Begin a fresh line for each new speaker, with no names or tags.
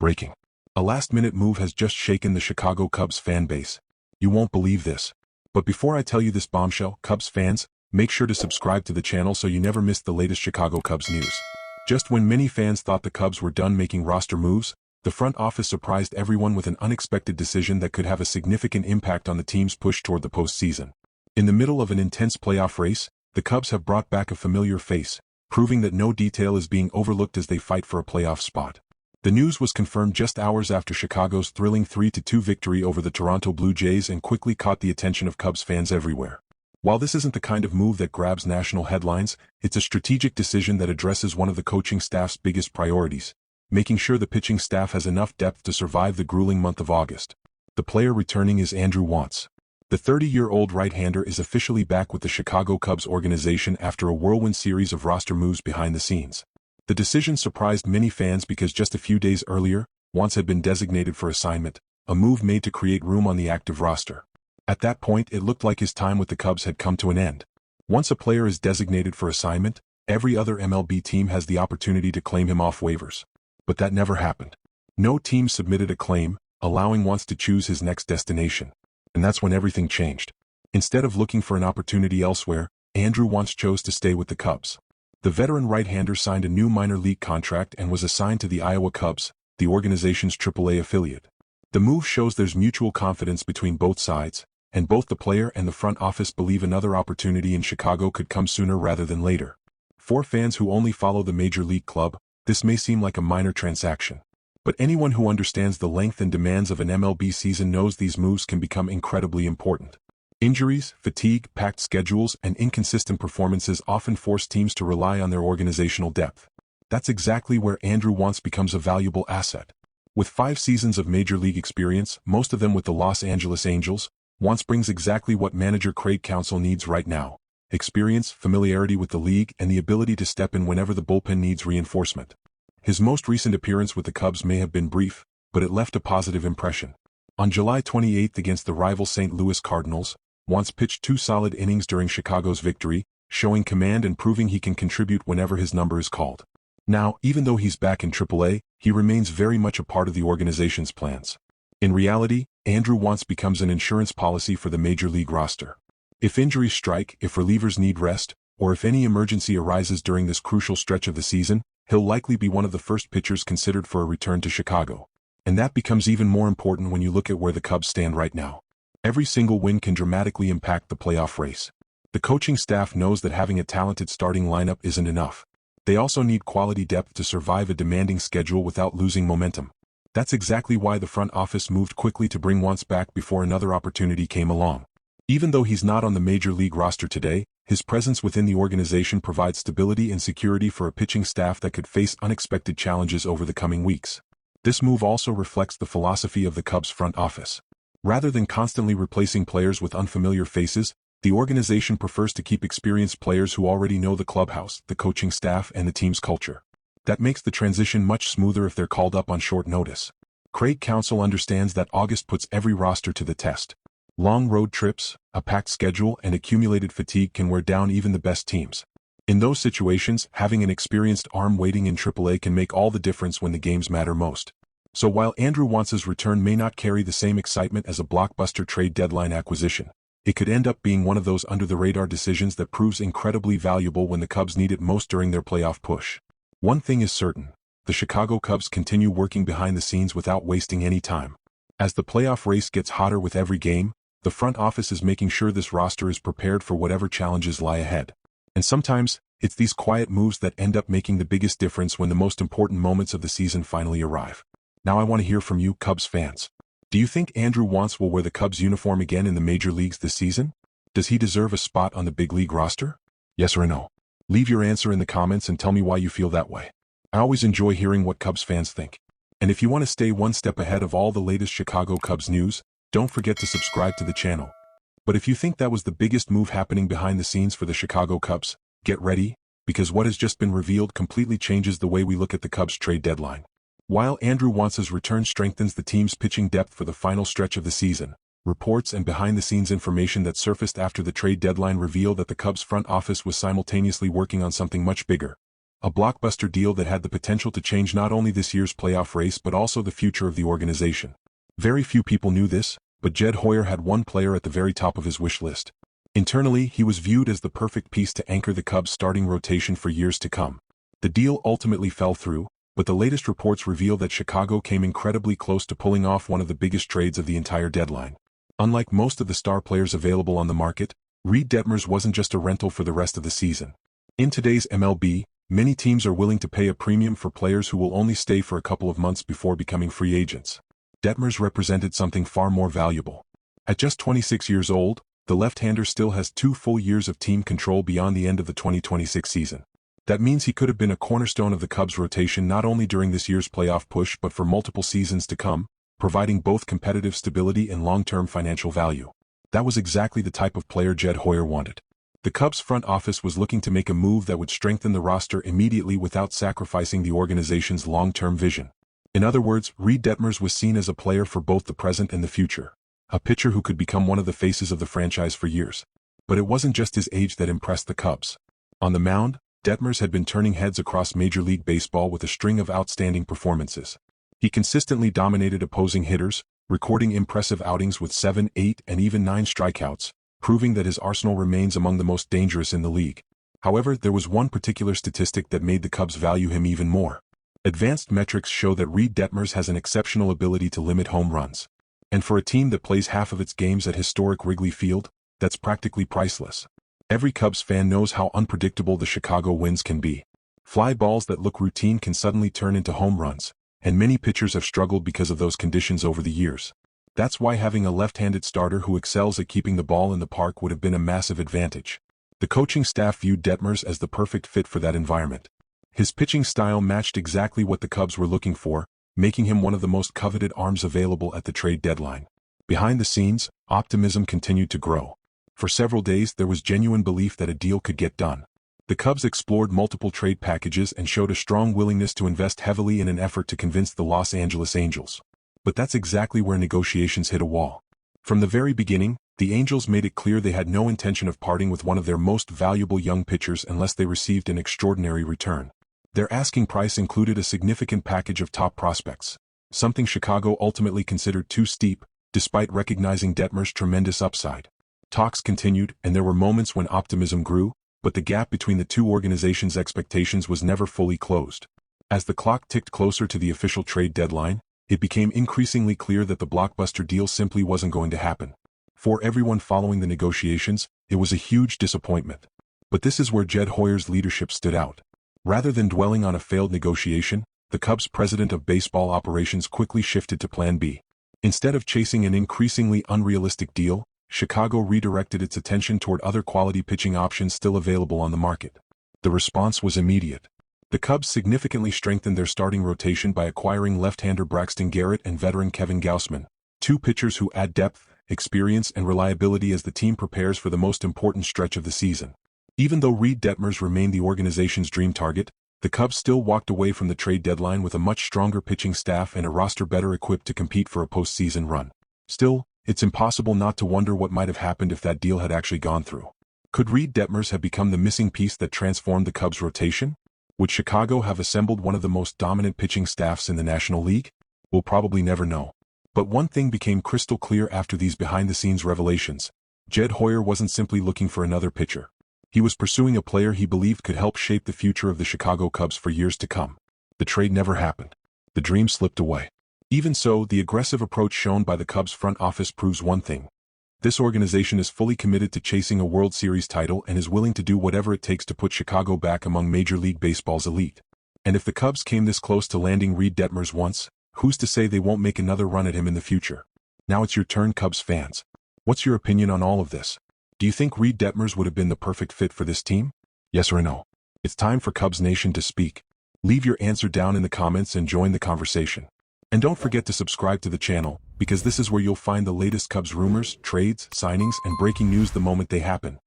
Breaking. A last-minute move has just shaken the Chicago Cubs fan base. You won't believe this. But before I tell you this bombshell, Cubs fans, make sure to subscribe to the channel so you never miss the latest Chicago Cubs news. Just when many fans thought the Cubs were done making roster moves, the front office surprised everyone with an unexpected decision that could have a significant impact on the team's push toward the postseason. In the middle of an intense playoff race, the Cubs have brought back a familiar face, proving that no detail is being overlooked as they fight for a playoff spot. The news was confirmed just hours after Chicago's thrilling 3-2 victory over the Toronto Blue Jays and quickly caught the attention of Cubs fans everywhere. While this isn't the kind of move that grabs national headlines, it's a strategic decision that addresses one of the coaching staff's biggest priorities, making sure the pitching staff has enough depth to survive the grueling month of August. The player returning is Andrew Wantz. The 30-year-old right-hander is officially back with the Chicago Cubs organization after a whirlwind series of roster moves behind the scenes. The decision surprised many fans because just a few days earlier, Wantz had been designated for assignment, a move made to create room on the active roster. At that point, it looked like his time with the Cubs had come to an end. Once a player is designated for assignment, every other MLB team has the opportunity to claim him off waivers. But that never happened. No team submitted a claim, allowing Wantz to choose his next destination. And that's when everything changed. Instead of looking for an opportunity elsewhere, Andrew Wantz chose to stay with the Cubs. The veteran right-hander signed a new minor league contract and was assigned to the Iowa Cubs, the organization's AAA affiliate. The move shows there's mutual confidence between both sides, and both the player and the front office believe another opportunity in Chicago could come sooner rather than later. For fans who only follow the major league club, this may seem like a minor transaction. But anyone who understands the length and demands of an MLB season knows these moves can become incredibly important. Injuries, fatigue, packed schedules, and inconsistent performances often force teams to rely on their organizational depth. That's exactly where Andrew Wantz becomes a valuable asset. With 5 seasons of major league experience, most of them with the Los Angeles Angels, Wantz brings exactly what manager Craig Counsell needs right now: experience, familiarity with the league, and the ability to step in whenever the bullpen needs reinforcement. His most recent appearance with the Cubs may have been brief, but it left a positive impression. On July 28 against the rival St. Louis Cardinals, Wantz pitched 2 solid innings during Chicago's victory, showing command and proving he can contribute whenever his number is called. Now, even though he's back in AAA, he remains very much a part of the organization's plans. In reality, Andrew Wantz becomes an insurance policy for the major league roster. If injuries strike, if relievers need rest, or if any emergency arises during this crucial stretch of the season, he'll likely be one of the first pitchers considered for a return to Chicago. And that becomes even more important when you look at where the Cubs stand right now. Every single win can dramatically impact the playoff race. The coaching staff knows that having a talented starting lineup isn't enough. They also need quality depth to survive a demanding schedule without losing momentum. That's exactly why the front office moved quickly to bring Wantz back before another opportunity came along. Even though he's not on the major league roster today, his presence within the organization provides stability and security for a pitching staff that could face unexpected challenges over the coming weeks. This move also reflects the philosophy of the Cubs front office. Rather than constantly replacing players with unfamiliar faces, the organization prefers to keep experienced players who already know the clubhouse, the coaching staff, and the team's culture. That makes the transition much smoother if they're called up on short notice. Craig Counsell understands that August puts every roster to the test. Long road trips, a packed schedule, and accumulated fatigue can wear down even the best teams. In those situations, having an experienced arm waiting in AAA can make all the difference when the games matter most. So while Andrew Wantz's return may not carry the same excitement as a blockbuster trade deadline acquisition, it could end up being one of those under-the-radar decisions that proves incredibly valuable when the Cubs need it most during their playoff push. One thing is certain: the Chicago Cubs continue working behind the scenes without wasting any time. As the playoff race gets hotter with every game, the front office is making sure this roster is prepared for whatever challenges lie ahead. And sometimes, it's these quiet moves that end up making the biggest difference when the most important moments of the season finally arrive. Now I want to hear from you, Cubs fans. Do you think Andrew Wantz will wear the Cubs uniform again in the major leagues this season? Does he deserve a spot on the big league roster? Yes or no? Leave your answer in the comments and tell me why you feel that way. I always enjoy hearing what Cubs fans think. And if you want to stay one step ahead of all the latest Chicago Cubs news, don't forget to subscribe to the channel. But if you think that was the biggest move happening behind the scenes for the Chicago Cubs, get ready, because what has just been revealed completely changes the way we look at the Cubs trade deadline. While Andrew Wantz's return strengthens the team's pitching depth for the final stretch of the season, reports and behind-the-scenes information that surfaced after the trade deadline reveal that the Cubs front office was simultaneously working on something much bigger: A blockbuster deal that had the potential to change not only this year's playoff race but also the future of the organization. Very few people knew this, but Jed Hoyer had one player at the very top of his wish list. Internally, he was viewed as the perfect piece to anchor the Cubs' starting rotation for years to come. The deal ultimately fell through, but the latest reports reveal that Chicago came incredibly close to pulling off one of the biggest trades of the entire deadline. Unlike most of the star players available on the market, Reid Detmers wasn't just a rental for the rest of the season. In today's MLB, many teams are willing to pay a premium for players who will only stay for a couple of months before becoming free agents. Detmers represented something far more valuable. At just 26 years old, the left-hander still has 2 full years of team control beyond the end of the 2026 season. That means he could have been a cornerstone of the Cubs' rotation not only during this year's playoff push but for multiple seasons to come, providing both competitive stability and long-term financial value. That was exactly the type of player Jed Hoyer wanted. The Cubs' front office was looking to make a move that would strengthen the roster immediately without sacrificing the organization's long-term vision. In other words, Reid Detmers was seen as a player for both the present and the future. A pitcher who could become one of the faces of the franchise for years. But it wasn't just his age that impressed the Cubs. On the mound, Detmers had been turning heads across Major League Baseball with a string of outstanding performances. He consistently dominated opposing hitters, recording impressive outings with 7, 8, and even 9 strikeouts, proving that his arsenal remains among the most dangerous in the league. However, there was one particular statistic that made the Cubs value him even more. Advanced metrics show that Reid Detmers has an exceptional ability to limit home runs. And for a team that plays half of its games at historic Wrigley Field, that's practically priceless. Every Cubs fan knows how unpredictable the Chicago winds can be. Fly balls that look routine can suddenly turn into home runs, and many pitchers have struggled because of those conditions over the years. That's why having a left-handed starter who excels at keeping the ball in the park would have been a massive advantage. The coaching staff viewed Detmers as the perfect fit for that environment. His pitching style matched exactly what the Cubs were looking for, making him one of the most coveted arms available at the trade deadline. Behind the scenes, optimism continued to grow. For several days there was genuine belief that a deal could get done. The Cubs explored multiple trade packages and showed a strong willingness to invest heavily in an effort to convince the Los Angeles Angels. But that's exactly where negotiations hit a wall. From the very beginning, the Angels made it clear they had no intention of parting with one of their most valuable young pitchers unless they received an extraordinary return. Their asking price included a significant package of top prospects, something Chicago ultimately considered too steep, despite recognizing Detmers' tremendous upside. Talks continued, and there were moments when optimism grew, but the gap between the two organizations' expectations was never fully closed. As the clock ticked closer to the official trade deadline, it became increasingly clear that the blockbuster deal simply wasn't going to happen. For everyone following the negotiations, it was a huge disappointment. But this is where Jed Hoyer's leadership stood out. Rather than dwelling on a failed negotiation, the Cubs' president of baseball operations quickly shifted to Plan B. Instead of chasing an increasingly unrealistic deal, Chicago redirected its attention toward other quality pitching options still available on the market. The response was immediate. The Cubs significantly strengthened their starting rotation by acquiring left-hander Braxton Garrett and veteran Kevin Gausman, 2 pitchers who add depth, experience, and reliability as the team prepares for the most important stretch of the season. Even though Reid Detmers remained the organization's dream target, the Cubs still walked away from the trade deadline with a much stronger pitching staff and a roster better equipped to compete for a postseason run. Still, it's impossible not to wonder what might have happened if that deal had actually gone through. Could Reid Detmers have become the missing piece that transformed the Cubs' rotation? Would Chicago have assembled one of the most dominant pitching staffs in the National League? We'll probably never know. But one thing became crystal clear after these behind-the-scenes revelations. Jed Hoyer wasn't simply looking for another pitcher. He was pursuing a player he believed could help shape the future of the Chicago Cubs for years to come. The trade never happened. The dream slipped away. Even so, the aggressive approach shown by the Cubs front office proves one thing. This organization is fully committed to chasing a World Series title and is willing to do whatever it takes to put Chicago back among Major League Baseball's elite. And if the Cubs came this close to landing Reid Detmers once, who's to say they won't make another run at him in the future? Now it's your turn, Cubs fans. What's your opinion on all of this? Do you think Reid Detmers would have been the perfect fit for this team? Yes or no? It's time for Cubs Nation to speak. Leave your answer down in the comments and join the conversation. And don't forget to subscribe to the channel, because this is where you'll find the latest Cubs rumors, trades, signings, and breaking news the moment they happen.